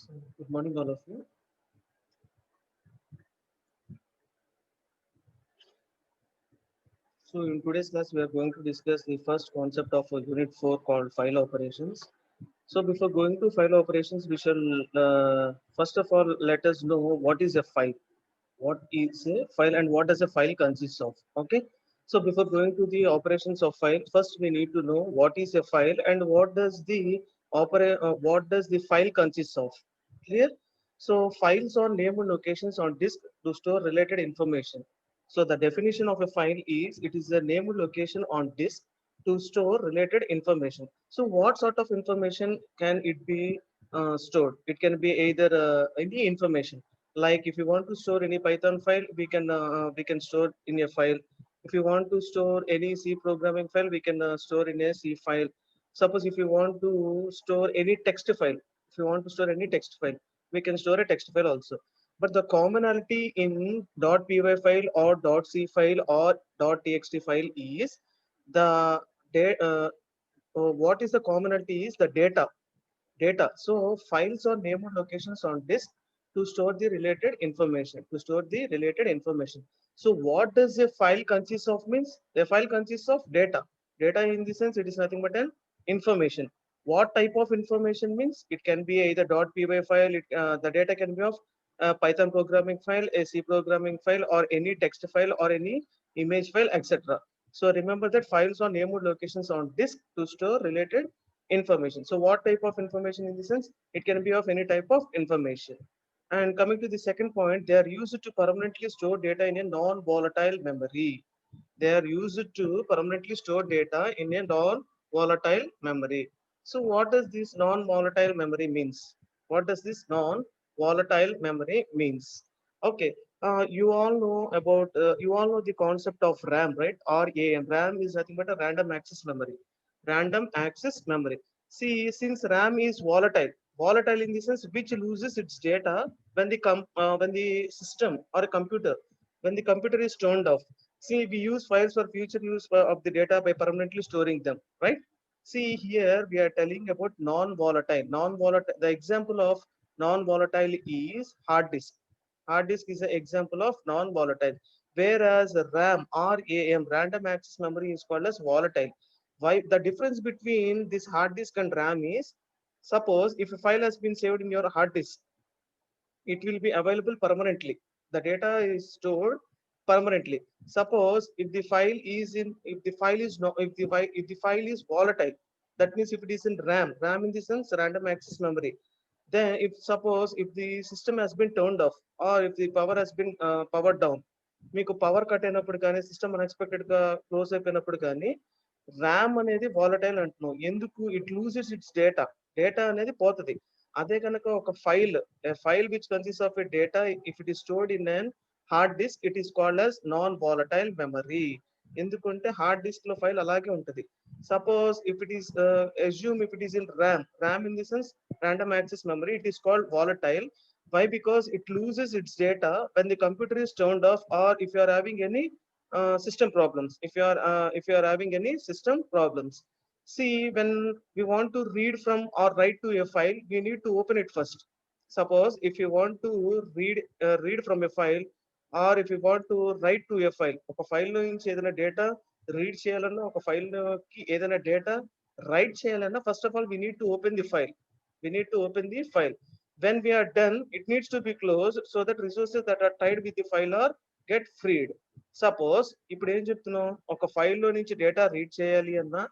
So, good morning, all of you. So, in today's class, we are going to discuss the first concept of Unit 4 called file operations. So, before going to file operations, we shall first of all let us know what is a file. What is a file and what does a file consist of? Okay. So, before going to the operations of file, first we need to know what is a file and what does the file consist of. Clear? So files are named locations on disk to store related information. So the definition of a file is it is a named location on disk to store related information. So what sort of information can it be stored? It can be either any information. Like if you want to store any Python file, we can store in a file. If you want to store any C programming file, we can store in a C file. Suppose if you want to store any text file, if you want to store any text file, we can store a text file also. But the commonality in .py file or .c file or .txt file is the what is the commonality is the data. So files are named locations on disk to store the related information. So what does a file consist of means? A file consists of data. Data in the sense it is nothing but an information. What type of information means? It can be either .py file. The data can be of Python programming file, a C programming file, or any text file or any image file, etc. So remember that files are named locations on disk to store related information. So what type of information in the sense? It can be of any type of information. And coming to the second point, they are used to permanently store data in a non-volatile memory. They are used to permanently store data in a non-volatile memory. So what does this non-volatile memory means? What does this non-volatile memory means? Okay, you all know the concept of RAM, right? RAM. RAM is nothing but a random access memory. Random access memory. See, since RAM is volatile in the sense which loses its data when the system or a computer when the computer is turned off. See, we use files for future use of the data by permanently storing them, right? See, here we are telling about non-volatile. Non-volatile. The example of non-volatile is hard disk. Hard disk is an example of non-volatile. Whereas RAM, random access memory, is called as volatile. Why? The difference between this hard disk and RAM is, suppose if a file has been saved in your hard disk, it will be available permanently. The data is stored permanently. Suppose if the file is no, if the file is volatile, that means if it is in RAM in the sense random access memory. Then if suppose if the system has been turned off or if the power has been powered down, మీకు power cut అయినప్పుడు కానీ system unexpected గా close అయిపోయినప్పుడు కానీ RAM అనేది volatile అంటున్నాం. ఎందుకు? It loses it's data. Data అనేది పోతుంది. అదే కనుక ఒక file which consist of a data if it is stored in an hard disk it is called as non volatile memory. ఎందుకంటే హార్డ్ డిస్క్ లో ఫైల్ అలాగే ఉంటుంది. Suppose if it is assume if it is in RAM in the sense random access memory, it is called volatile. Why? Because it loses its data when the computer is turned off or if you are having any system problems. If you are having any system problems. See, when we want to read from or write to a file, we need to open it first. Suppose if you want to read from a file or if you want to write to a file, ఒక file నుంచి ఏదైనా data read చేయాలన్నా ఒక file కి ఏదైనా data right చేయాలన్నా first of all we need to open the file. We need to open the file. When we are done, it needs to be closed so that resources that are tied with the file are get freed. Suppose ఇప్పుడు ఏం చెప్తున్నాం, ఒక ఫైల్లో నుంచి data read చేయాలి అన్నా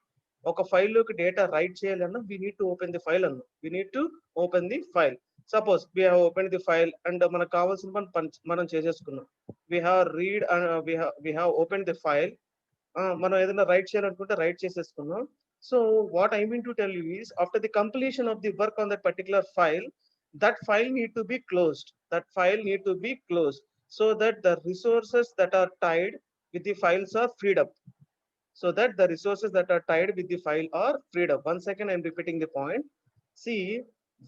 ఒక ఫైల్లోకి data right చేయాలన్నా we need to open the file అన్నా. We need to open the file. Suppose we have opened the file and మనకు కావాల్సిన మనం చేసేసుకున్నాం. We have opened the file. మనం ఏదైనా రైట్ చేయాలనుకుంటే రైట్ చేసేసుకున్నాం. So what I mean to tell you is after the completion of the work on that particular file, that file need to be closed. That file need to be closed so that the resources that are tied with the files are freed up. So that the resources that are tied with the file are freed up. Once again, I'm repeating the point. See,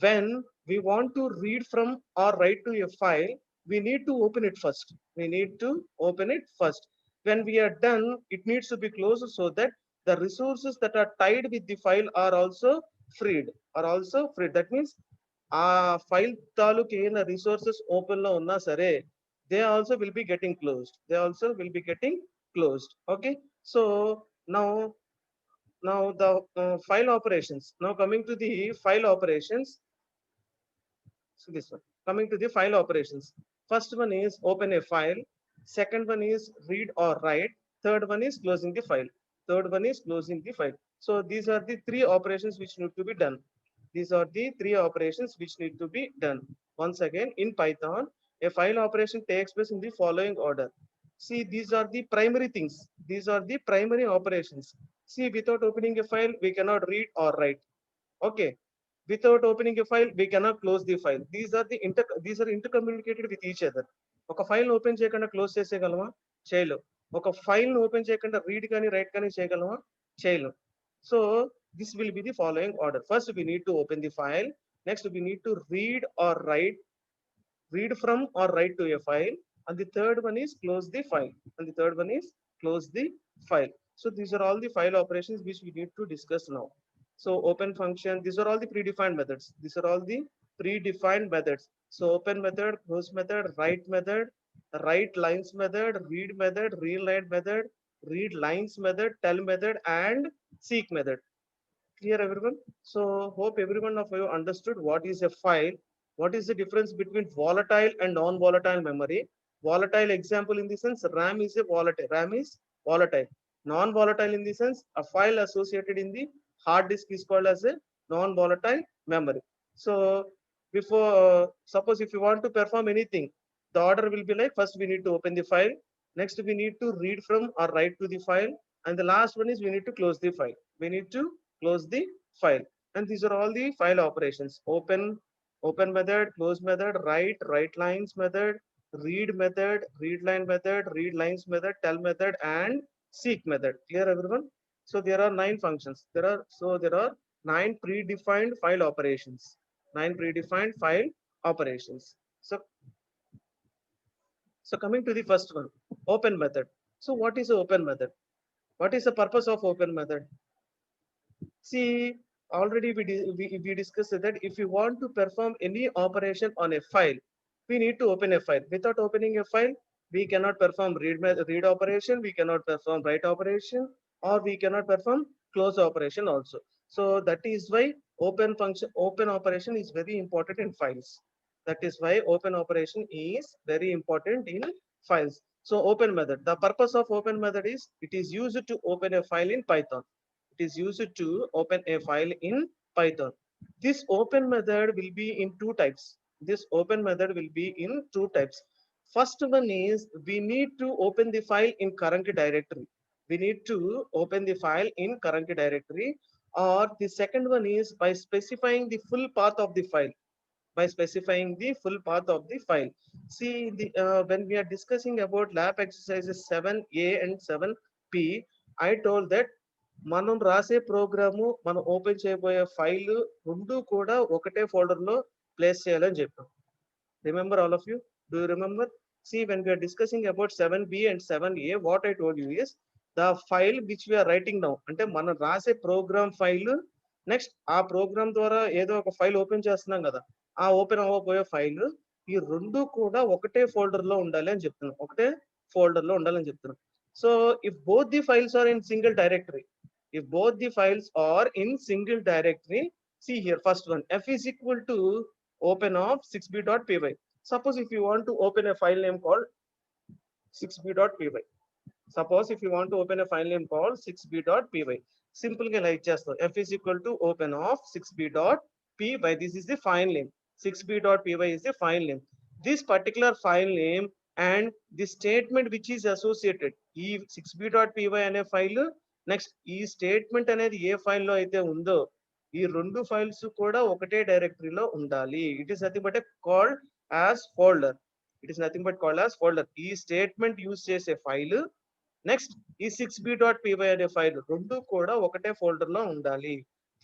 when we want to read from or write to a file, we need to open it first. We need to open it first. When we are done, it needs to be closed so that the resources that are tied with the file are also freed. That means ఆ file తాలూకు ఏమైనా resources open లో ఉన్నా సరే, they also will be getting closed. They also will be getting closed. Okay. So now, the file operations. Now coming to the file operations. So this one, coming to the file operations. First one is open a file. Second one is read or write. Third one is closing the file. Third one is closing the file. So these are the three operations which need to be done. These are the three operations which need to be done. Once again, in Python, a file operation takes place in the following order. See, these are the primary things. These are the primary operations. See, without opening a file, we cannot read or write. Okay. Without opening a file, we cannot close the file. These are intercommunicated with each other. ఒక file open చేయకుండా close చేసేయగలమా? చేయలేం. ఒక file open చేయకుండా read కానీ right కానీ చేయగలమా? చేయలేం. So this will be the following order. First, we need to open the file. Next, we need to read from or write to a file. And the third one is close the file. And the third one is close the file. So these are all the file operations which we need to discuss now. So open function, these are all the predefined methods. These are all the predefined methods. So open method, close method, write lines method, read line method, read lines method, tell method, and seek method. Clear, everyone? So hope everyone of you understood what is a file, what is the difference between volatile and non-volatile memory. Volatile example in the sense RAM is a volatile. RAM is volatile. Non-volatile in the sense a file associated in the hard disk is called as a non-volatile memory. So before, suppose if you want to perform anything, the order will be like, first we need to open the file. Next we need to read from or write to the file. And the last one is we need to close the file. We need to close the file. And these are all the file operations. Open method, close method, write lines method, read line method, read lines method, tell method, and seek method. Clear, everyone? So there are 9 functions. There are 9 predefined file operations. 9 predefined file operations. So coming to the first one, open method. So what is the open method? What is the purpose of open method? See, already we discussed that if you want to perform any operation on a file, we need to open a file. Without opening a file, we cannot perform read operation, we cannot perform write operation, or we cannot perform close operation also. So that is why open operation is very important in files. That is why open operation is very important in files. So open method. The purpose of open method is it is used to open a file in Python. It is used to open a file in Python. This open method will be in two types. This open method will be in two types. First one is we need to open the file in current directory. We need to open the file in current directory. Or the second one is by specifying the full path of the file. By specifying the full path of the file. See, when we are discussing about lab exercises 7A and 7P, I told that మనం రాసే programme మనం open చేయబోయే file రెండు కూడా ఒకటే folder లో place చేయాలని చెప్పాం. Remember, all of you? Do you remember? See, when we are discussing about 7B and 7A, what I told you is the file which we are writing now. అంటే మనం రాసే programme file next ఆ programme ద్వారా ఏదో ఒక file open చేస్తున్నాం కదా, ఆ ఓపెన్ అవ్వబోయే ఫైల్ ఈ రెండు కూడా ఒకటే ఫోల్డర్ లో ఉండాలి అని చెప్తున్నాం. ఒకటే ఫోల్డర్ లో ఉండాలని చెప్తున్నాం. So if both the files are in single directory, if both the files are in single directory, see here, first one, f is equal to open of 6b.py. Suppose if you want to open a file name called 6b.py. Suppose if you want to open a file name called 6b.py. Simple ga like chestam. F is equal to open of 6b.py. This is the file name. 6b.py is the file name. This particular file name and the statement which is associated. ఈ 6b.py అనే file next ఈ statement అనేది ఏ ఫైల్లో అయితే ఉందో ఈ రెండు files కూడా ఒకటే డైరెక్టరీలో ఉండాలి. It is nothing but called as folder. It is nothing but called as folder. ఈ స్టేట్మెంట్ యూజ్ చేసే ఫైల్ నెక్స్ట్ ఈ 6b.py అనే ఫైల్ రెండు కూడా ఒకటే ఫోల్డర్ లో ఉండాలి.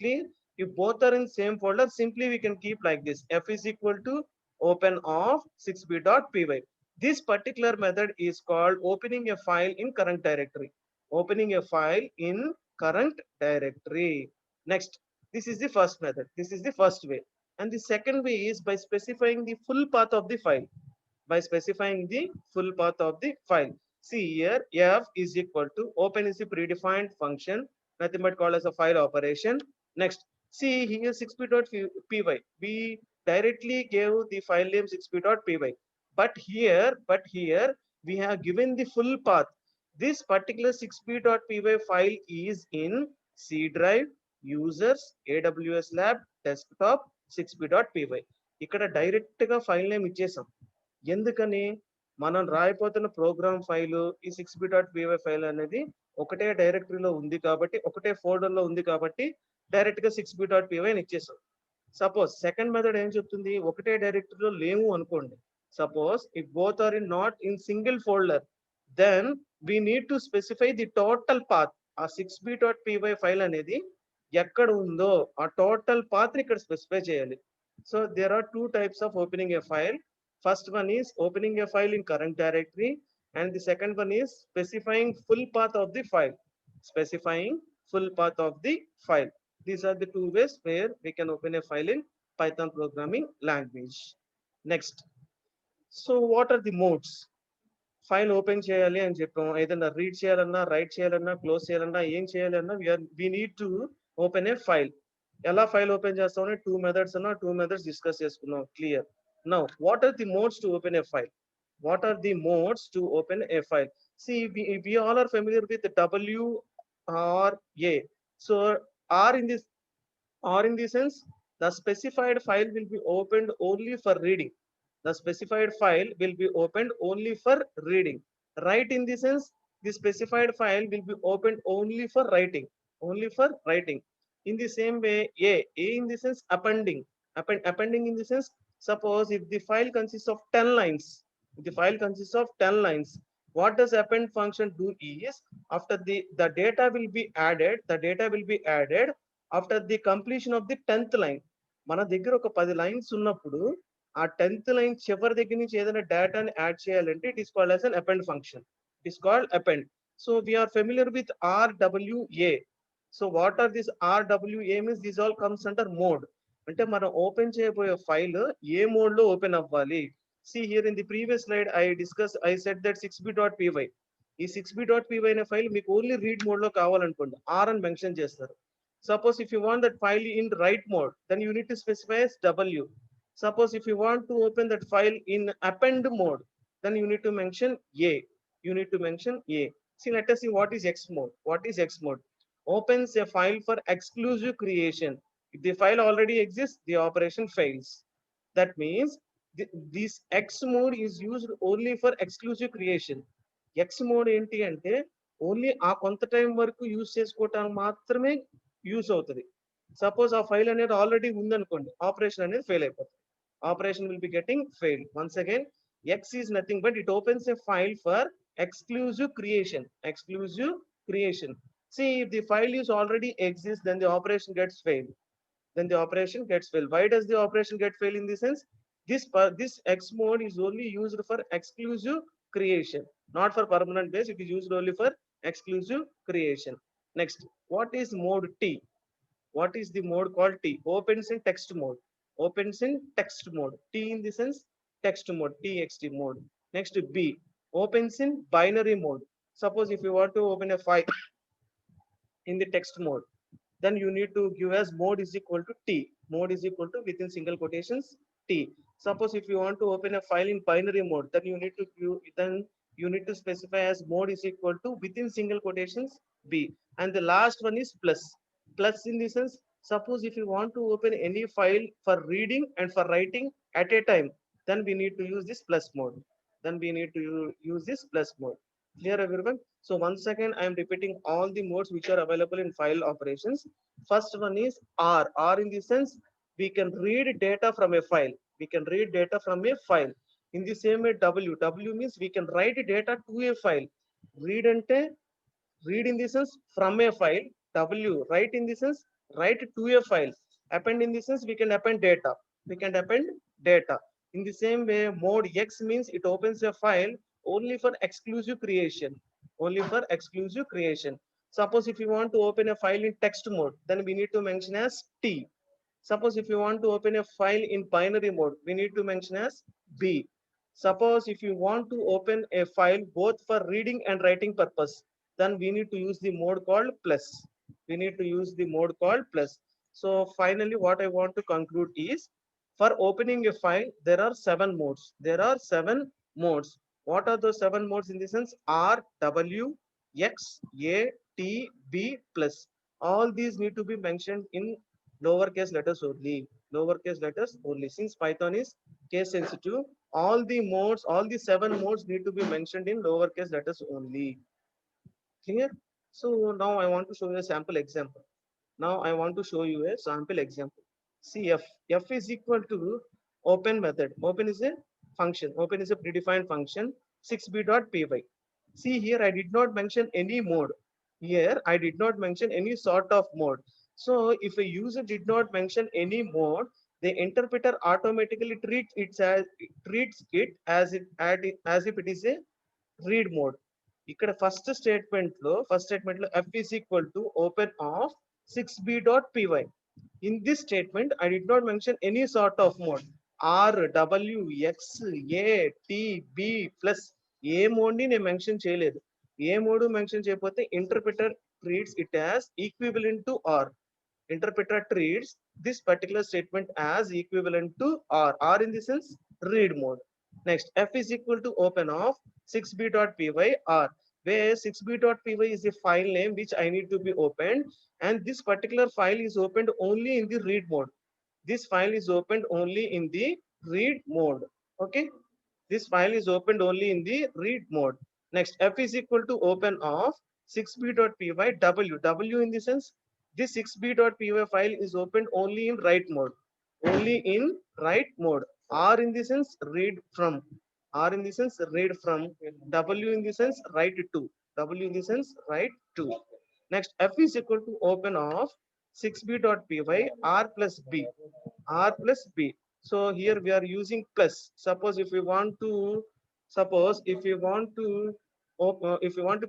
Clear? if both are in same folder, simply we can keep like this, f is equal to open of 6b.py. This particular method is called opening a file in current directory. Opening a file in current directory. Next, this is the first method. This is the first way. And the second way is by specifying the full path of the file. By specifying the full path of the file. See here, f is equal to open is a predefined function, nothing but called as a file operation. Next, see here 6p.py. We directly gave the file name 6p.py. But here we have given the full path. This particular 6p.py file is in C drive, users, AWS lab, desktop, 6p.py. ఇక్కడ direct గా file name ఇచ్చేసాం. ఎందుకని మనం రాయిపోతున్న programme file ఈ 6p.py file అనేది ఒకటే డైరెక్టరీలో ఉంది కాబట్టి ఒకటే ఫోల్డర్ లో ఉంది కాబట్టి డైరెక్ట్ గా 6p.py అని ఇచ్చేసాం. సపోజ్ సెకండ్ మెథడ్ ఏం చెప్తుంది, ఒకటే డైరెక్టరీలో లేవు అనుకోండి. Suppose if both are in not in single folder, then we need to specify the total path. ఆ 6p.py ఫైల్ అనేది ఎక్కడ ఉందో ఆ టోటల్ పాత్ ఇక్కడ స్పెసిఫై చేయాలి. So there are two types of opening a file. First one is opening a file in current directory, and the second one is specifying full path of the file. Specifying full path of the file. These are the two ways where we can open a file in Python programming language. Next, so what are the modes? File open చేయాలి అని చెప్పాం, ఏదైనా read చేయాలన్నా, right చేయాలన్నా, close చేయాలన్నా, ఏం చేయాలన్నా we need to open a file. ఎలా ఫైల్ ఓపెన్ చేస్తామని టూ మెథడ్స్ డిస్కస్ చేసుకున్నాం. Clear. Now, what are the modes to open a file? What are the modes to open a file? See, we all are familiar with W or A. So, R in this, R in the sense, the specified file will be opened only for reading. The specified file will be opened only for reading. Write in the sense, the specified file will be opened only for writing. Only for writing. In the same way, A in the sense appending. Appending in the sense, suppose if the file consists of 10 lines, if the file consists of 10 lines, what does append function do is, after the data will be added, after the completion of the 10th line. మన దగ్గర ఒక 10 lines ఉన్నప్పుడు ఆ 10th line చివరి దగ్గర నుంచి ఏదైనా డేటాని యాడ్ చేయాలంటే it is called as an append function. It is called append. So we are familiar with RWA. So what are these RWA means? These all comes under mode. అంటే మనం open చేయబోయే file ఏ mode లో open అవ్వాలి. See here in the previous slide I said that 6p.py. ఈ 6p.py అనే file మీకు only read mode లో కావాలనుకోండి, R అని మెన్షన్ చేస్తారు. Suppose if you want that file in write mode, then you need to specify as W. Suppose if you want to open that file in append mode, then you need to mention A. You need to mention A. See, let us see what is X mode. What is X mode? Opens a file for exclusive creation. If the file already exists, the operation fails. That means this X mode is used only for exclusive creation. X mode ఏంటి అంటే only ఆ కొంత time వరకు use చేసుకోవటానికి మాత్రమే use అవుతుంది. Suppose ఆ file అనేది ఆల్రెడీ ఉందనుకోండి, ఆపరేషన్ అనేది ఫెయిల్ అయిపోతుంది. Operation will be getting fail. Once again, X is nothing but it opens a file for exclusive creation. Exclusive creation. See, if the file is already exists, then the operation gets failed. Then the operation gets failed. Why does the operation get failed in the sense? This X mode is only used for exclusive creation, not for permanent base. It is used only for exclusive creation. Next, what is mode T? What is the mode called T? Opens in text mode. Opens in text mode. T in the sense text mode, TXT mode. Next, B, opens in binary mode. Suppose if you want to open a file in the text mode, then you need to give as mode is equal to T. Mode is equal to within single quotations T. Suppose if you want to open a file in binary mode, then you need to specify as mode is equal to within single quotations B. And the last one is plus. Plus in the sense, suppose if you want to open any file for reading and for writing at a time, then we need to use this plus mode. Then we need to use this plus mode. Clear everyone? So once again, I am repeating all the modes which are available in file operations. First one is R. R in the sense, we can read data from a file. We can read data from a file. In the same way, W. W means we can write data to a file. Read ante, read in the sense from a file. W. Write in the sense, write to a file. Append in the sense, we can append data. We can append data. In the same way, mode X means it opens a file only for exclusive creation. Only for exclusive creation. Suppose if you want to open a file in text mode, then we need to mention as T. Suppose if you want to open a file in binary mode, we need to mention as B. Suppose if you want to open a file both for reading and writing purpose, then we need to use the mode called plus. We need to use the mode called plus. So finally, what I want to conclude is, for opening a file, there are 7 modes. There are 7 modes. What are those 7 modes in the sense? R, W, X, A, T, B plus. All these need to be mentioned in lowercase letters only. Lowercase letters only. Since Python is case sensitive, all the 7 modes need to be mentioned in lowercase letters only. Clear? So now I want to show you a sample example. Now I want to show you a sample example. See F. F is equal to open method. Open is a function. Open is a predefined function 6b.py. See here I did not mention any mode. Here I did not mention any sort of mode. So if a user did not mention any mode, the interpreter automatically treats it as if it is a read mode. ఇక్కడ first statement లో f is equal to open of 6b.py. In this statement I did not mention any sort of mode. R, W, X, A, T, B plus ఏ mode ని నేను mention చేయలేదు. ఏ mode mention చేయకపోతే interpreter treats it as equivalent to R. Interpreter treats this particular statement as equivalent to R in the sense read mode. Next, f is equal to open of 6b.py R, where 6b.py is a file name which I need to be opened, and this particular file is opened only in the read mode. This file is opened only in the read mode. Okay, this file is opened only in the read mode. Next, f is equal to open of 6b.py w in the sense this 6b.py file is opened only in write mode. Only in write mode. R in the sense read from. R in the sense read from. W in the sense write to. W in the sense write to. Next, f is equal to open of 6b.py r plus b. R plus b. So here we are using plus. Suppose if you want to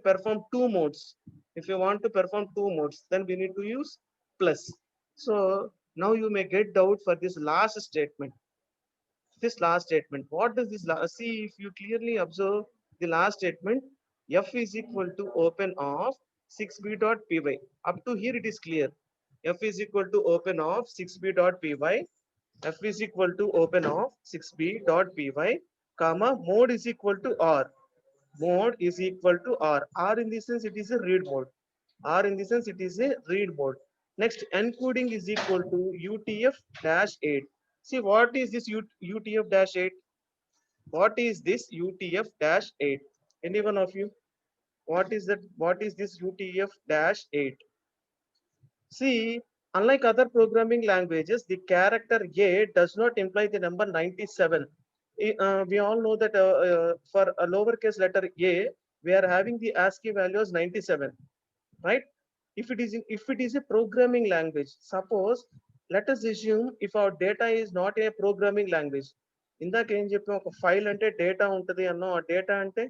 perform 2 modes, if you want to perform 2 modes, then we need to use plus. So now you may get doubt for this last statement. This last statement, what does this see? If you clearly observe the last statement, f is equal to open of 6b.py. Up to here it is clear. F is equal to open of 6b.py. F is equal to open of 6b.py, comma, mode is equal to R. Mode is equal to R. R in this sense it is a read mode. R in this sense it is a read mode. Next, encoding is equal to UTF-8. See, what is this UTF-8? What is this UTF-8? Any one of you? What is that? What is this UTF-8? See, unlike other programming languages, the character A does not imply the number 97. We all know that for a lowercase letter A, we are having the ASCII value as 97, right? If it is a programming language, suppose let us assume if our data is not a programming language. ఇందాక ఏం చెప్పాం, ఒక file అంటే data ఉంటుంది అన్నో. ఆ data అంటే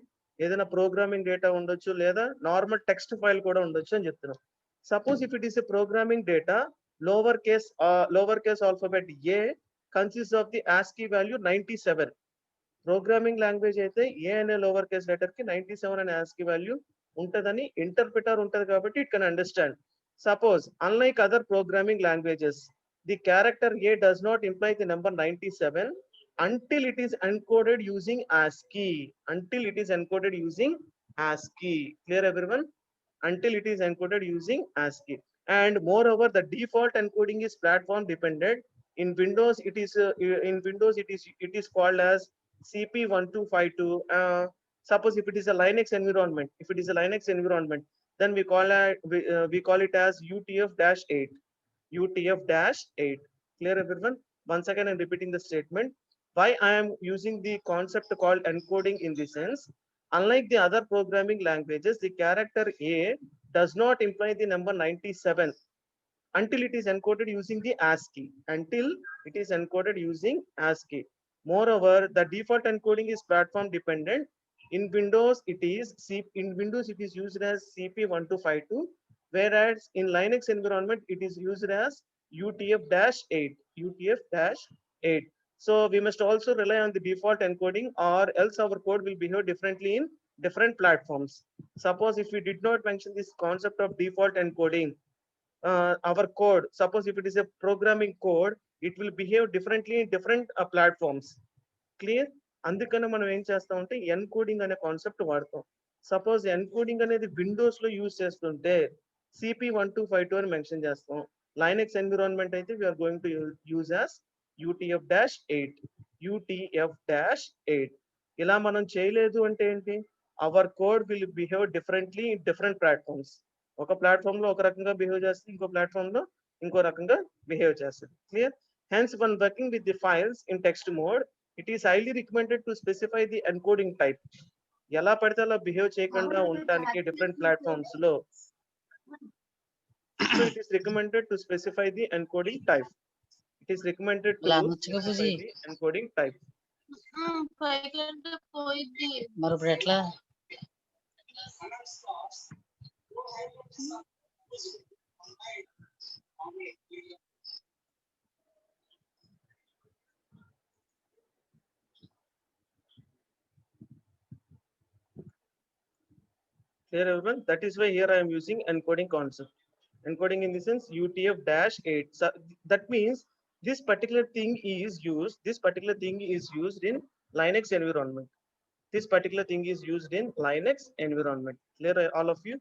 ఏదైనా ప్రోగ్రామింగ్ డేటా ఉండొచ్చు, లేదా నార్మల్ టెక్స్ట్ ఫైల్ కూడా ఉండొచ్చు అని చెప్తున్నాం. Suppose if it is a programming data, lowercase alphabet A consists of the ASCII value 97. Programming language అయితే A అనే లోవర్ కేస్ లెటర్ కి 97 అనే ASCII వాల్యూ ఉంటదని ఇంటర్ప్రిటర్ ఉంటది కాబట్టి it can understand. Suppose unlike other programming languages, the character A does not imply the number 97 until it is encoded using ASCII. Until it is encoded using ASCII. Clear everyone? Until it is encoded using ASCII. And moreover, the default encoding is platform dependent. In Windows, it is called as CP1252. Suppose if it is a Linux environment, then we call it as UTF-8. UTF-8. Clear everyone? Once again, I'm repeating the statement. Why I am using the concept called encoding in the sense, unlike the other programming languages, the character A does not imply the number 97 until it is encoded using the ASCII. Until it is encoded using ASCII. Moreover, the default encoding is platform dependent. In Windows, it is used as CP1252, whereas in Linux environment, it is used as UTF-8, UTF-8. So we must also rely on the default encoding, or else our code will behave differently in different platforms. Suppose if we did not mention this concept of default encoding, our code, suppose if it is a programming code, it will behave differently in different platforms. Clear? అందుకనే మనం ఏం చేస్తామంటే encoding అనే concept వాడతాం. Suppose encoding అనేది Windows లో use చేస్తుంటే CP1252 అని మెన్షన్ చేస్తాం. లైనెక్స్ ఎన్విరాన్మెంట్ అయితే we are going to use as UTF-8, UTF-8. ఇలా మనం చేయలేదు అంటే ఏంటి, our code will behave differently in different platforms. ఒక ప్లాట్ఫామ్ లో ఒక రకంగా బిహేవ్ చేస్తుంది, ఇంకో ప్లాట్ఫామ్ లో ఇంకో రకంగా బిహేవ్ చేస్తుంది. Clear? Hence when working with the files in text mode, it is highly recommended to specify the encoding type. ఎలా పడితే అలా బిహేవ్ చేయకుండా ఉండటానికి డిఫరెంట్ ప్లాట్ఫామ్స్ లో, so it is recommended to specify the encoding type. It is recommended to specify the encoding type. మరి ఇప్పుడు ఎట్లా? Clear everyone? That is why here I am using encoding concept. Encoding in the sense UTF-8. So that means this particular thing is used. This particular thing is used in Linux environment. This particular thing is used in Linux environment. Clear all of you?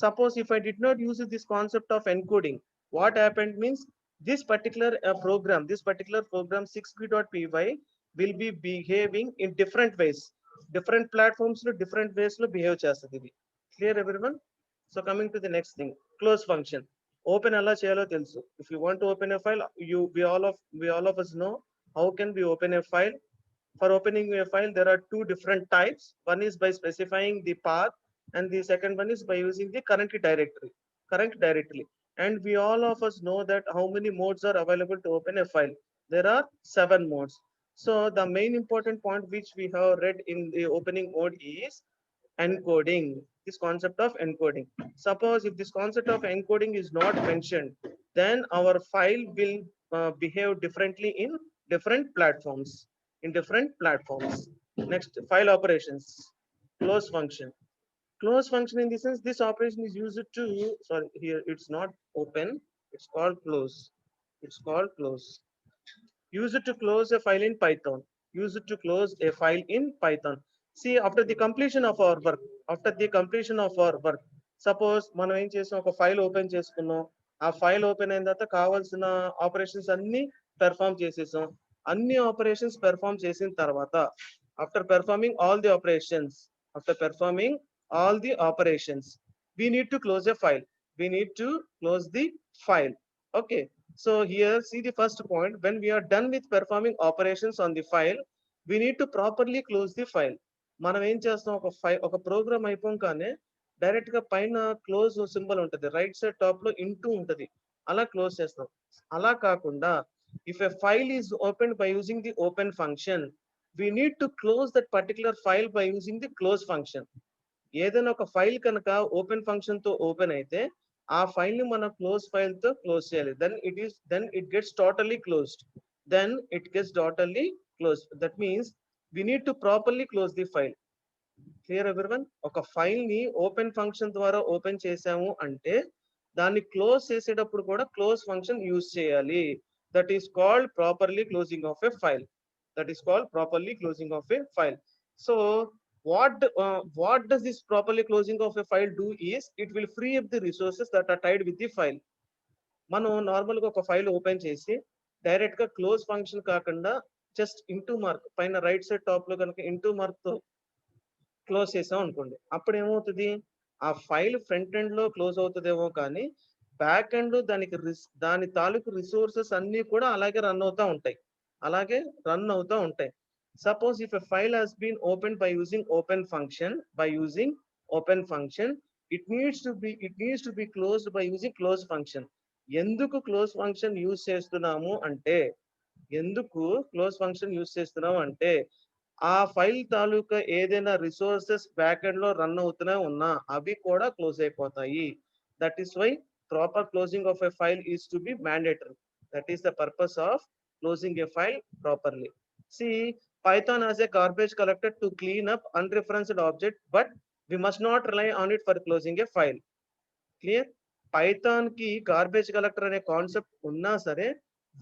Suppose if I did not use this concept of encoding, what happened means this particular program, 6b.py will be behaving in different ways. Different platforms lo different ways lo behave chestadi. Clear everyone? So coming to the next thing, close function. Open alla cheyalo telusu. If you want to open a file, we all of us know how can we open a file. For opening a file, there are two different types. One is by specifying the path, and the second one is by using the current directory. And we all of us know that how many modes are available to open a file. There are 7 modes. So the main important point which we have read in the opening mode is encoding. This concept of encoding. Suppose if this concept of encoding is not mentioned, then our file will behave differently in different platforms. Next, file operations. Close function. Close function in the sense this operation is used to, sorry, here it's not open, it's called close. It's called close. Use it to close a file in Python. Use it to close a file in Python. See, after the completion of our work, suppose మనం ఏం చేసాం, ఒక file open చేసుకున్నాం. ఆ file open అయిన తర్వాత కావాల్సిన operations అన్ని పెర్ఫామ్ చేసేసాం. అన్ని ఆపరేషన్స్ పెర్ఫామ్ చేసిన తర్వాత, after performing all the operations, we need to close a file. We need to close the file. Okay. So here, see the first point. When we are done with performing operations on the file, we need to properly close the file. మనం ఏం చేస్తాం, ఒక programme అయిపోగానే direct గా పైన close symbol ఉంటుంది, right side top లో into ఉంటుంది, అలా క్లోజ్ చేస్తాం. అలా కాకుండా if a file is opened by using the open function, we need to close that particular file by using the close function. ఏదైనా ఒక ఫైల్ కనుక ఓపెన్ ఫంక్షన్ తో ఓపెన్ అయితే ఆ ఫైల్ ని మనం క్లోజ్ ఫైల్ తో క్లోజ్ చేయాలి. then it gets totally closed. That means we need to properly close the file. Clear everyone? ఒక ఫైల్ ని ఓపెన్ ఫంక్షన్ ద్వారా ఓపెన్ చేసాము అంటే దాన్ని క్లోజ్ చేసేటప్పుడు కూడా క్లోజ్ ఫంక్షన్ యూజ్ చేయాలి. That is called properly closing of a file. So what does this properly closing of a file do is it will free up the resources that are tied with the file. మనం normal గా ఒక file open చేసి direct గా close function కాకుండా just into mark పైన right side top లో కనుక into mark తో క్లోజ్ చేసాం అనుకోండి, అప్పుడు ఏమవుతుంది, ఆ ఫైల్ ఫ్రంట్ ఎండ్ లో క్లోజ్ అవుతుందేమో కానీ బ్యాక్ ఎండ్ దాని తాలూకు రిసోర్సెస్ అన్ని కూడా అలాగే రన్ అవుతా ఉంటాయి. Suppose if a file has been opened by using open function, it needs to be closed by using close function. ఎందుకు క్లోజ్ ఫంక్షన్ యూజ్ చేస్తున్నాము అంటే ఆ ఫైల్ తాలూకా ఏదైనా రిసోర్సెస్ బ్యాక్ ఎండ్ లో రన్ అవుతూనే ఉన్నా అవి కూడా క్లోజ్ అయిపోతాయి. That is why proper closing of a file is to be mandatory. That is the purpose of closing a file properly. See, Python has a garbage collector to clean up unreferenced object, but we must not rely on it for closing a file. Clear? Python ki garbage collector అనే concept ఉన్నా సరే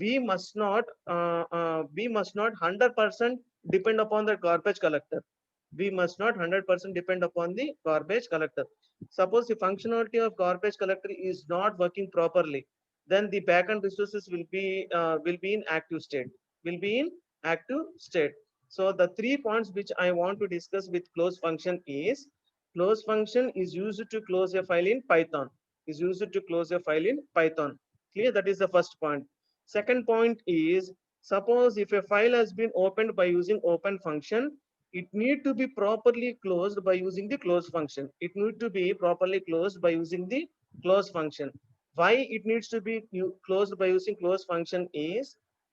we must not 100% depend upon the garbage collector. We must not 100% depend upon the garbage collector. Suppose the functionality of garbage collector is not working properly, then the backend resources will be in active state. Will be in active state. So the 3 points which I want to discuss with close function is close function is used to close a file in Python. Is used to close a file in Python. Clear? That is the first point. Second point is, suppose if a file has been opened by using open function, it need to be properly closed by using the close function. It need to be properly closed by using the close function. Why it needs to be closed by using close function is,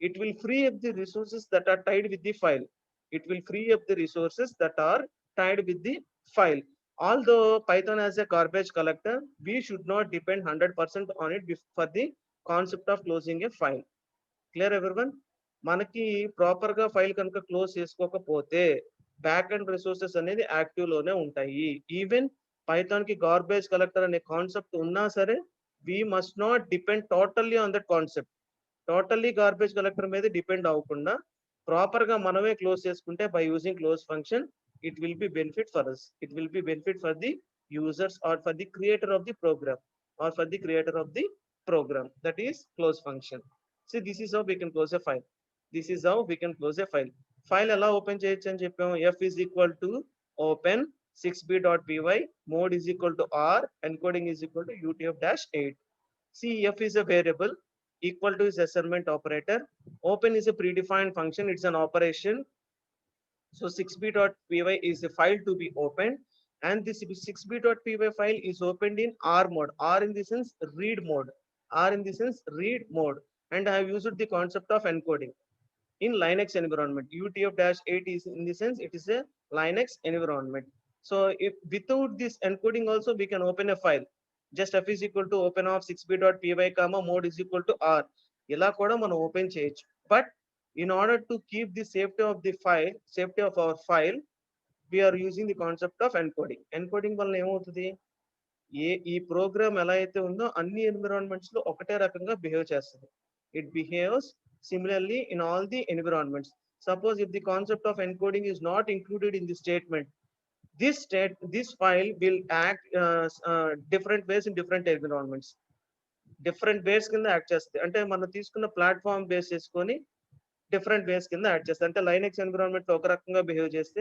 it will free up the resources that are tied with the file. It will free up the resources that are tied with the file. Although Python has a garbage collector, we should not depend 100% on it for the concept of closing a file. Clear everyone? మనకి proper గా file కనుక close చేసుకోకపోతే back end resources అనేది active లోనే ఉంటాయి. Even Python కి garbage collector అనే concept ఉన్నా సరే we must not depend totally on that concept. Totally garbage collector మీద డిపెండ్ అవ్వకుండా ప్రాపర్ గా మనమే క్లోజ్ చేసుకుంటే by using close function, it will be benefit for us. It will be benefit for the users or for the creator of the program or for the creator of the program. That is close function. See, this is how we can close a file. This is how we can close a file. File ఎలా open చేయొచ్చు అని చెప్పాము. F is equal to open 6b.py, mode is equal to R, encoding is equal to UTF-8. See, F is a variable, equal to is assignment operator. Open is a predefined function, it's an operation. So 6b.py is a file to be opened, and this 6b.py file is opened in R mode. R in the sense read mode. R in the sense read mode. And I have used the concept of encoding in Linux environment. UTF-8 is in the sense it is a Linux environment. So if without this encoding also we can open a file. Just F is equal to open of 6b.py comma mode is equal to R. ఇలా కూడా మనం open చేయొచ్చు. But in order to keep the safety of the file, safety of our file, we are using the concept of encoding. Encoding వల్ల ఏమవుతుంది, ఈ programme ఎలా అయితే ఉందో అన్ని ఎన్విరాన్మెంట్స్ లో ఒకటే రకంగా బిహేవ్ చేస్తుంది. It behaves similarly in all the environments. Suppose if the concept of encoding is not included in the statement, this file will act different ways in different environments. Different ways కింద act చేస్తుంది. అంటే మనం తీసుకున్న platform base చేసుకొని different ways కింద add చేస్తుంది. అంటే Linux environment లో ఒక రకంగా బిహేవ్ చేస్తే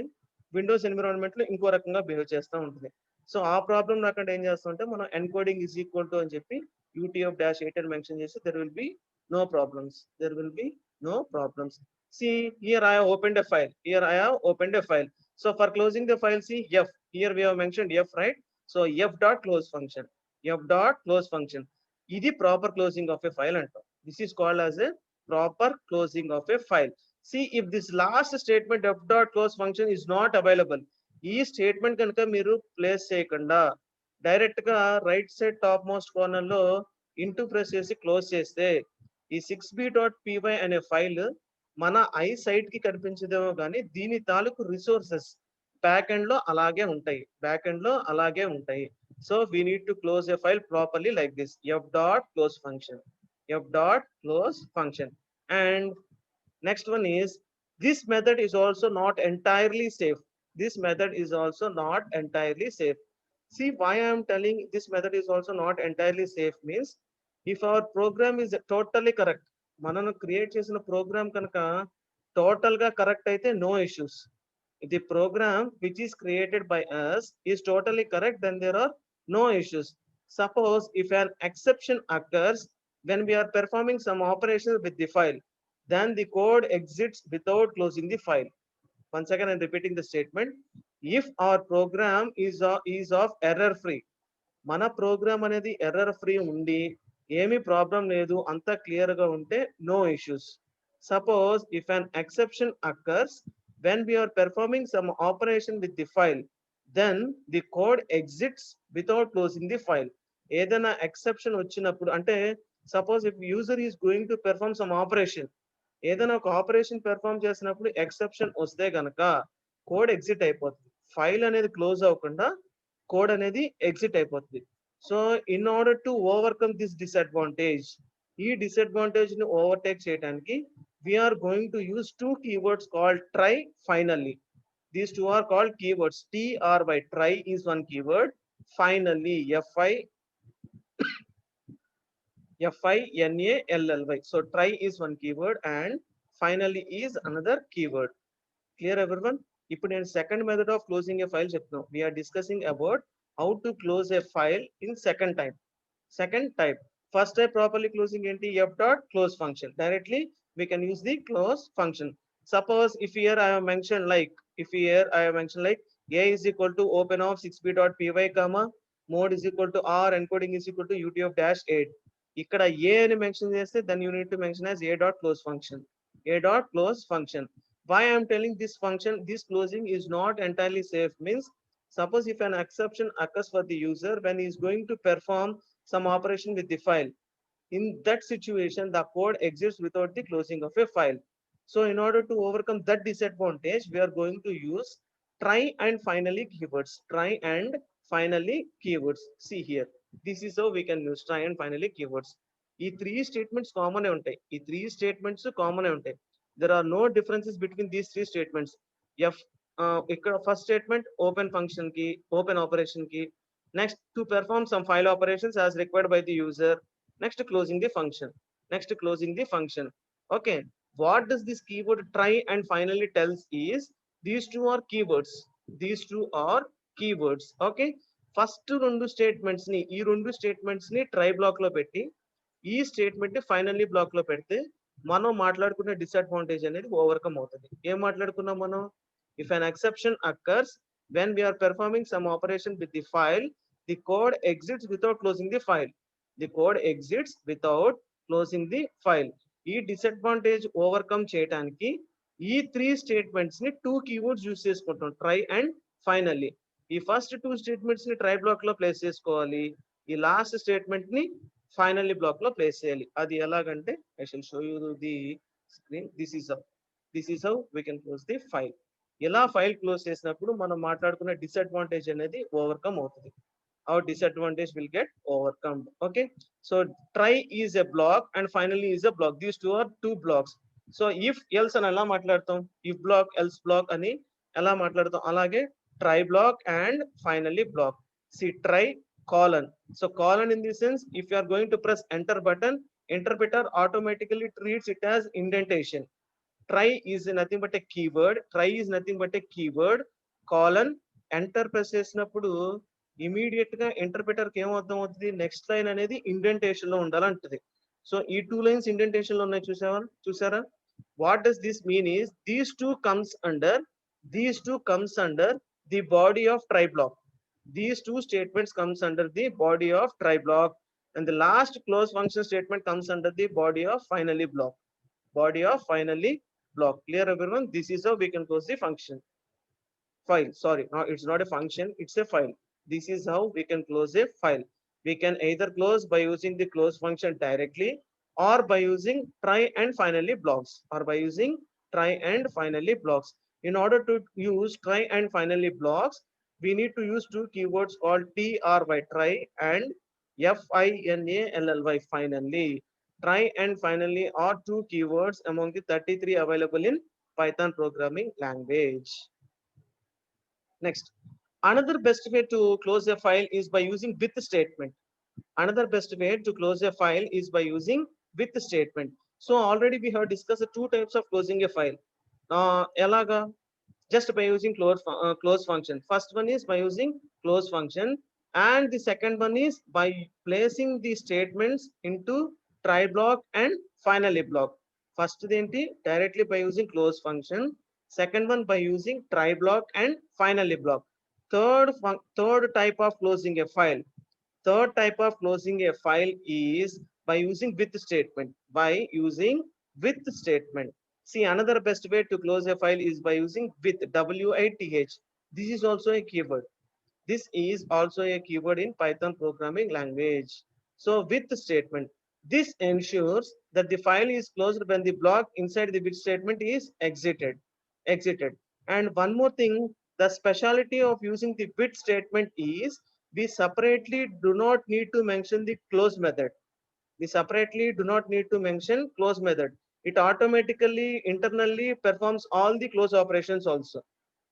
విండోస్ ఎన్విరాన్మెంట్ లో ఇంకో రకంగా బిహేవ్ చేస్తూ ఉంటుంది. సో ఆ ప్రాబ్లం రాకుండా ఏం చేస్తుంటే మనం ఎన్కోడింగ్ ఈజ్ ఈక్వల్ టు అని చెప్పి UTF-8 అని మెన్షన్ చేసి there will be no problems. There will be no problems. See, here I have opened a file. Here I have opened a file. So for closing the file, see F. Here we have mentioned F, right? So F dot close function. F dot close function. ఇది proper closing of a file అంటాం. This is called as a proper closing of a file. See, if this last statement f dot close function is not available, ఈ statement కనుక మీరు place చేయకుండా direct గా right side top most corner లో into press చేసి close చేస్తే ఈ 6b.py అనే ఫైల్ మన ఐ సైట్ కి కనిపించదేమో కానీ దీని తాలూకు రిసోర్సెస్ బ్యాక్ ఎండ్ లో అలాగే ఉంటాయి. బ్యాక్ ఎండ్ లో అలాగే ఉంటాయి. So we need to close a file properly like this f dot close function. F dot close function. And next one is, this method is also not entirely safe. This method is also not entirely safe. See, why I am telling this method is also not entirely safe means, if our program is totally correct, మనను create చేసిన programme కనుక total గా correct అయితే no issues. If the program which is created by us is totally correct, then there are no issues. Suppose if an exception occurs when we are performing some operations with the file, then the code exits without closing the file. Once again, I'm repeating the statement. If our program is of error free, mana program anedi error free undi, emi problem ledu, anta clear ga unte, no issues. Suppose if an exception occurs when we are performing some operation with the file, then the code exits without closing the file. ఏదైనా exception వచ్చినప్పుడు అంటే Suppose if user is going to perform some operation, ఏదైనా ఒక operation perform చేసినప్పుడు exception వస్తే గనక code exit అయిపోతుంది. File అనేది క్లోజ్ అవ్వకుండా కోడ్ అనేది ఎగ్జిట్ అయిపోతుంది. So in order to overcome this disadvantage, ఈ డిసడ్వాంటేజ్ ని ఓవర్టేక్ చేయడానికి we are going to use two keywords called try, finally. These two are called keywords. TRY, try is one keyword. Finally, FINALLY. So try is one keyword and finally is another keyword. Clear everyone? ఇప్పుడు నేను second method of closing a file చెప్తున్నాం. We are discussing about how to close a file in second type. Second type. First type properly closing ఏంటి? F dot close function. Directly we can use the close function. Suppose if here I have mentioned like, a is equal to open of 6b.py comma mode is equal to r, encoding is equal to utf dash 8. ఇక్కడ a అని mention చేస్తే then you need to mention as a dot close function. A dot close function. Why I am telling this function, this closing is not entirely safe means, suppose if an exception occurs for the user when he is going to perform some operation with the file. In that situation, the code exits without the closing of a file. So in order to overcome that disadvantage, we are going to use try and finally keywords. Try and finally keywords. See here. This is how we can use try and finally keywords. ఈ three statements common ఉంటాయి. ఈ three statements common ఉంటాయి. There are no differences between these three statements. F ఇక్కడ first statement open function కి, open operation కి, next to perform some file operations as required by the user, next closing the function. Okay, what does this keyword try and finally tells is these two are keywords. Okay, first రెండు statements ని, ఈ రెండు statements ని try black లో పెట్టి ఈ statement ని finally black లో పెడితే మనం మాట్లాడుకునే డిసడ్వాంటేజ్ అనేది ఓవర్కమ్ అవుతుంది. ఏం మాట్లాడుకున్నాం మనం? If an exception occurs when we are performing some operation with the file, the code exits without closing the file. ఈ డిసడ్వాంటేజ్ ఓవర్కమ్ చేయడానికి ఈ త్రీ స్టేట్మెంట్స్ ని టూ కీవర్డ్స్ యూస్ చేసుకుంటాం, ట్రై అండ్ ఫైనల్లీ. ఈ ఫస్ట్ టూ స్టేట్మెంట్స్ ని try black లో place చేసుకోవాలి, ఈ లాస్ట్ స్టేట్మెంట్ ని ఫైనల్లీ బ్లాక్ లో ప్లేస్ చేయాలి. అది ఎలాగంటే I shall show you the screen. This is how we can close the file. ఇలా ఫైల్ క్లోజ్ చేసినప్పుడు మనం మాట్లాడుకున్న డిసడ్వాంటేజ్ అనేది ఓవర్కమ్ అవుతుంది. Our disadvantage will get overcome. Okay, so try is a block and finally is a block. These two are two blocks. So if else అని ఎలా మాట్లాడతాం? If block, else block అని ఎలా మాట్లాడతాం? అలాగే try block and finally block. See try colon. So colon in the sense, if you are going to press enter button, interpreter automatically treats it as indentation. Try is nothing but a keyword. Colon enter press చేసినప్పుడు immediate గా interpreter కి ఏమర్థం అవుతుంది? Next line అనేది indentation లో ఉండాలంటది. So ఈ two lines indentation లో ఉన్నాయి, చూసారా? What does this mean is these two comes under the body of try block. These two statements comes under the body of try block, and the last close function statement comes under the body of finally block. Clear everyone? This is how we can close the function file. Sorry, no, it's not a function, it's a file. This is how we can close a file. We can either close by using the close function directly or by using try and finally blocks. In order to use try and finally blocks, we need to use two keywords called try, try, and finally, finally. Try and finally are two keywords among the 33 available in Python programming language. Next, another best way to close a file is by using with statement. So already we have discussed the two types of closing a file. Elaga? Just by using close function. First one is by using close function, and the second one is by placing the statements into try block and finally block. First ఏంటి? Directly by using close function. Second one by using try block and finally block. Third type of closing a file is by using with statement. See, another best way to close a file is by using with, WITH. This is also a keyword in Python programming language. So with statement, This ensures that the file is closed when the block inside the with statement is exited. And one more thing, the speciality of using the with statement is we separately do not need to mention the close method. We separately do not need to mention close method. It automatically internally performs all the close operations also.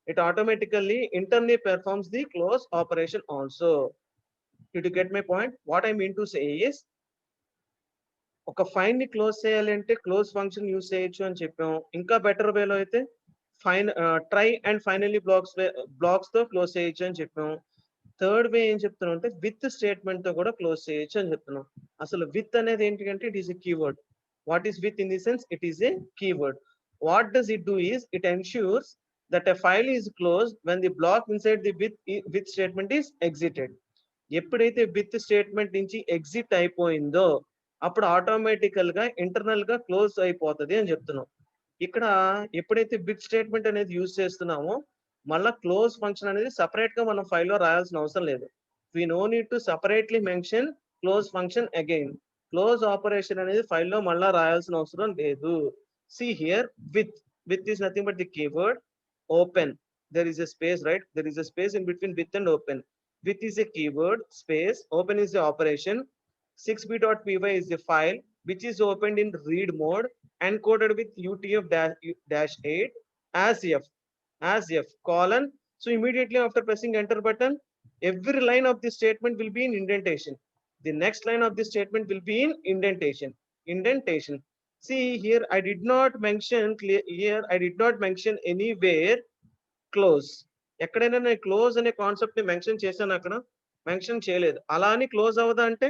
It automatically internally performs the close operation also. Did you get my point? What I mean to say is, ఒక fine ని close చేయాలి అంటే close function use చేయొచ్చు అని చెప్పాం. ఇంకా better వేలో అయితే fine try and finally blocks తో క్లోజ్ చేయొచ్చు అని చెప్పాం. థర్డ్ వే ఏం చెప్తున్నాం అంటే విత్ స్టేట్మెంట్ తో కూడా క్లోజ్ చేయొచ్చు అని చెప్తున్నాం. అసలు విత్ అనేది ఏంటంటే it is a keyword. What is with in the sense? It is a keyword. What does it do is it ensures that a file is close when the block inside the with statement is exited. ఎప్పుడైతే with statement నుంచి exit అయిపోయిందో అప్పుడు ఆటోమేటికల్ గా internal గా close అయిపోతుంది అని చెప్తున్నాం. ఇక్కడ ఎప్పుడైతే బిట్ స్టేట్మెంట్ అనేది యూజ్ చేస్తున్నామో మళ్ళా క్లోజ్ ఫంక్షన్ అనేది సపరేట్ గా మనం ఫైల్లో రాయాల్సిన అవసరం లేదు. We no need to separately mention close function again. Close operation అనేది ఫైల్లో మళ్ళా రాయాల్సిన అవసరం లేదు. See here with is nothing but the keyword open. There is a space, right? There is a space in between with and open. With is a keyword, space, open is the operation, 6b.py is the file which is opened in read mode, encoded with UTF-8 as f colon. So immediately after pressing enter button, every line of the statement will be in indentation. The next line of the statement will be in indentation. See here, I did not mention anywhere close. ఎక్కడైనా నేను close అనే concept ని mention చేశాను? అక్కడ mention చేయలేదు. అలా అని close అవ్వదా అంటే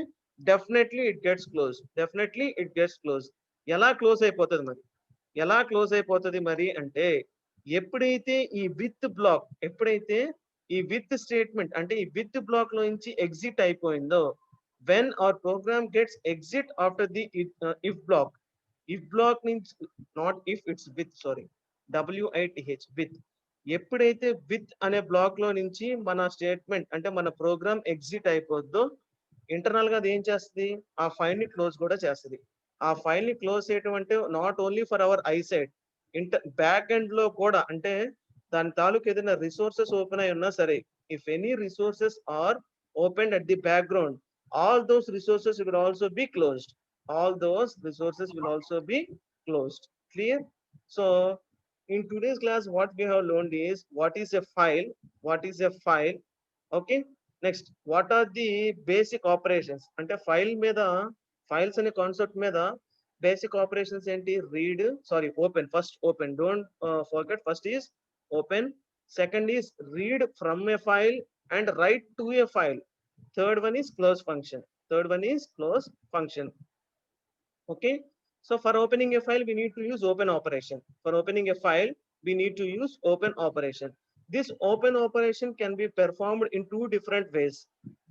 డెఫినెట్లీ ఇట్ గెట్స్ క్లోజ్. ఎలా క్లోజ్ అయిపోతుంది మరి అంటే ఎప్పుడైతే ఈ విత్ స్టేట్మెంట్ అంటే ఈ విత్ బ్లాక్ లో నుంచి ఎగ్జిట్ అయిపోయిందో, when our program gets exit after the if block నుంచి, not if, it's with, sorry, WITH with. ఎప్పుడైతే విత్ అనే బ్లాక్ లో నుంచి మన స్టేట్మెంట్ అంటే మన ప్రోగ్రామ్ ఎగ్జిట్ అయిపోద్దో ఇంటర్నల్ గా అది ఏం చేస్తుంది? ఆ ఫైల్ ని క్లోజ్ కూడా చేస్తుంది. ఆ ఫైల్ ని క్లోజ్ చేయడం అంటే not only for hour eyesight, back end లో కూడా, అంటే దాని తాలూకు ఏదైనా రిసోర్సెస్ ఓపెన్ అయి ఉన్నా సరే, if any resources are open at the background, all those resources will also be closed. Clear? So in today's class what we have learned is what is a file. Okay, next, what are the basic operations అంటే files అనే concept మీద basic operations ఏంటి? Open. First open, don't forget. First is open, second is read from A file and right to A file, third one is close function. Okay, so for opening a file we need to use open operation. This open operation can be performed in two different ways.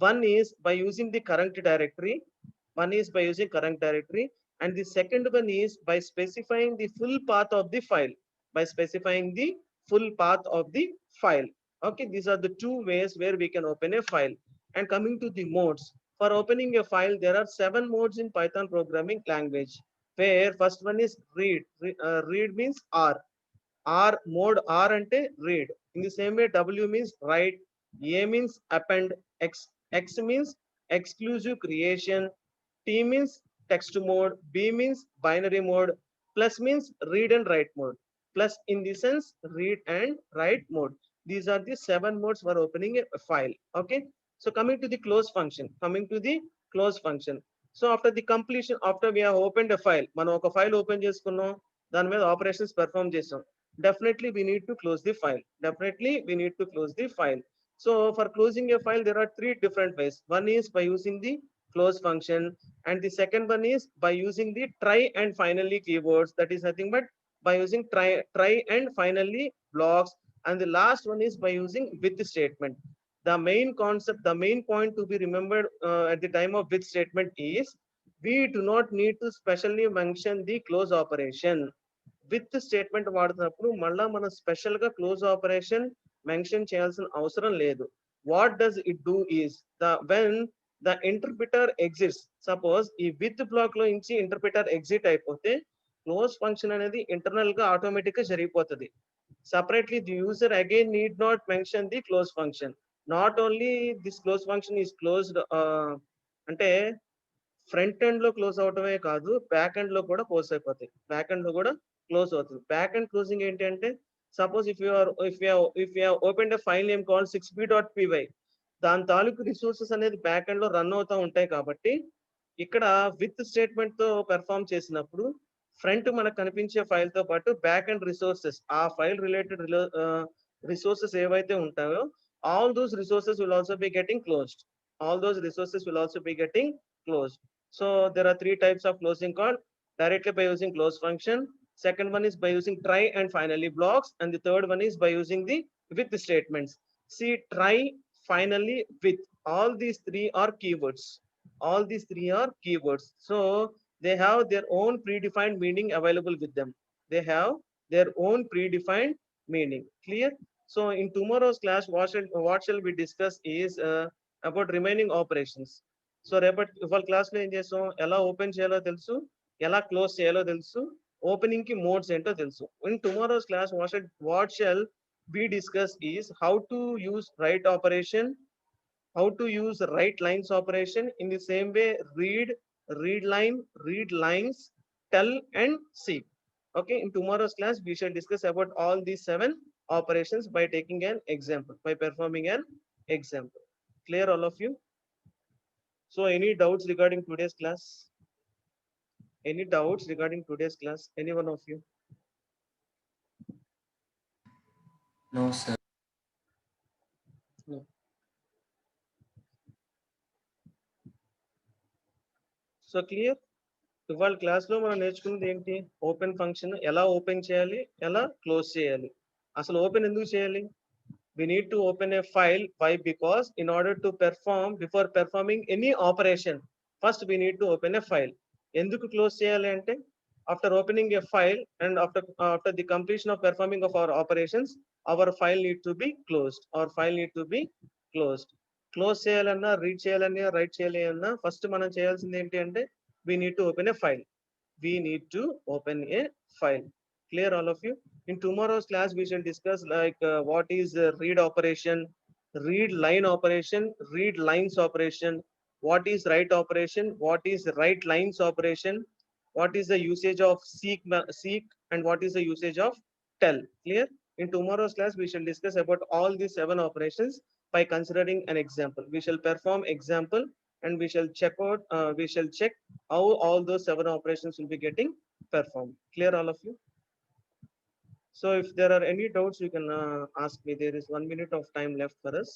One is by using the current directory, and the second one is by specifying the full path of the file. Okay, these are the two ways where we can open a file. And coming to the modes, for opening a file there are 7 modes in Python programming language, where first one is read. Read means mode R ante read. In the same way, W means write, A means append, X means exclusive creation, T means text mode, B means binary mode, plus means read and write mode. Plus in the sense read and write mode. These are the 7 modes for opening a file. Okay, so coming to the close function. So after the completion, after we have opened a file, మనం ఒక file open చేసుకున్నాం, దాని మీద operations perform చేసాం, definitely we need to close the file. So for closing a file there are 3 different ways. One is by using the close function, and the second one is by using the try and finally keywords, that is nothing but by using try and finally blocks, and the last one is by using with statement. The main point to be remembered at the time of with statement is we do not need to specially mention the close operation. With statement వాడుతున్నప్పుడు మళ్ళా మనం special గా close operation mention చేయాల్సిన అవసరం లేదు. What does it do is, when the interpreter exits. Suppose ఈ with block లో నుంచి interpreter exit అయిపోతే close function అనేది internal గా ఆటోమేటిక్ గా జరిగిపోతుంది. Separately, the user again need not mention the close function. Not only this close function is closed, అంటే front end లో క్లోజ్ అవటమే కాదు, బ్యాక్ ఎండ్ లో కూడా క్లోజ్ అయిపోతాయి. బ్యాక్ ఎండ్ లో కూడా క్లోజ్ అవుతుంది. బ్యాక్ ఎండ్ క్లోజింగ్ ఏంటి అంటే, suppose if you open a file name call 6b.py, దాని తాలూకు రిసోర్సెస్ అనేది బ్యాక్ ఎండ్ లో రన్ అవుతూ ఉంటాయి. కాబట్టి ఇక్కడ విత్ స్టేట్మెంట్ తో పెర్ఫామ్ చేసినప్పుడు ఫ్రంట్ మనకు కనిపించే ఫైల్ తో పాటు బ్యాక్ ఎండ్ రిసోర్సెస్, ఆ ఫైల్ రిలేటెడ్ రిసోర్సెస్ ఏవైతే ఉంటాయో all those resources will also be getting closed. All those resources will also be getting closed. So there are three types of closing called directly by using close function. Second one is by using try and finally blocks. And the third one is by using the with statements. See, try, finally, with. All these three are keywords. All these three are keywords. So they have their own predefined meaning available with them. They have their own predefined meaning. Clear? So in tomorrow's class, what shall we discuss is about remaining operations. So రేపటి ఇవాళ క్లాస్లో ఏం చేస్తాం, ఎలా open చేయాలో తెలుసు, ఎలా close చేయాలో తెలుసు, ఓపెనింగ్ కి మోడ్స్ ఏంటో తెలుసు. In tomorrow's class what shall be discuss is how to use write operation, how to use right lines operation. In the same way, read line, read lines, tell and seek. Okay, in tomorrow's class we shall discuss about all these 7 operations by taking an example, by performing an example. Clear all of you? So any doubts regarding today's class? Any doubts regarding today's class? Any one of you? No, sir. No. So clear? ఇవాళ class లో మనం నేర్చుకున్నది ఏంటి, open function ఎలా open చేయాలి, ఎలా close చేయాలి. అసలు ఓపెన్ ఎందుకు చేయాలి? We need to open a file. Why? Because in order to perform, before performing any operation, first we need to open a file. ఎందుకు క్లోజ్ చేయాలి అంటే, after opening a file and after the completion of performing of our operations, our file need to be closed. Our file need to be closed. Close చేయాలన్నా, read చేయాలన్నా, right చేయాలన్నా first మనం చేయాల్సింది ఏంటి అంటే, we need to open a file. We need to open a file. Clear all of you? In tomorrow's class we shall discuss like what is read operation, read line operation, read lines operation, what is write operation, what is write lines operation, what is the usage of seek and what is the usage of tell. Clear? In tomorrow's class we shall discuss about all these 7 operations by considering an example. We shall perform example and we shall check how all those 7 operations will be getting performed. Clear all of you? So if there are any doubts, you can ask me. There is 1 minute of time left for us.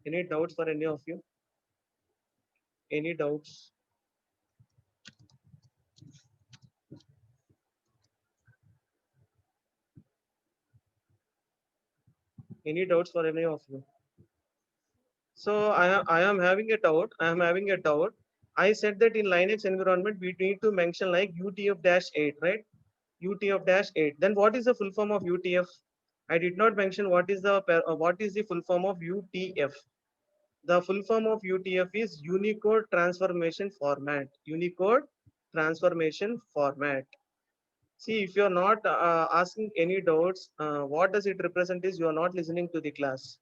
Any doubts for any of you? Any doubts? Any doubts for any of you? So I am having a doubt. I said that in Linux environment, we need to mention like UTF-8, right? UTF-8. Then what is the full form of UTF? I did not mention what is the full form of UTF. The full form of UTF is Unicode Transformation Format. Unicode Transformation Format. See, if you are not asking any doubts, what does it represent is you are not listening to the class.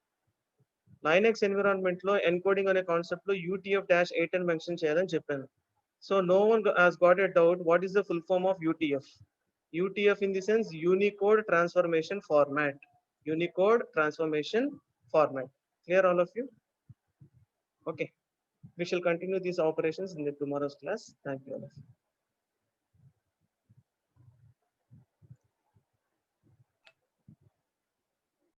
Linux environment lo encoding అనే concept లో UTF-8 అని mention చేయాలని చెప్పాను. So no one has got a doubt what is the full form of UTF. UTF in the sense Unicode Transformation Format. Unicode Transformation Format. Clear all of you? Okay. We shall continue these operations in the tomorrow's class. Thank you all of you.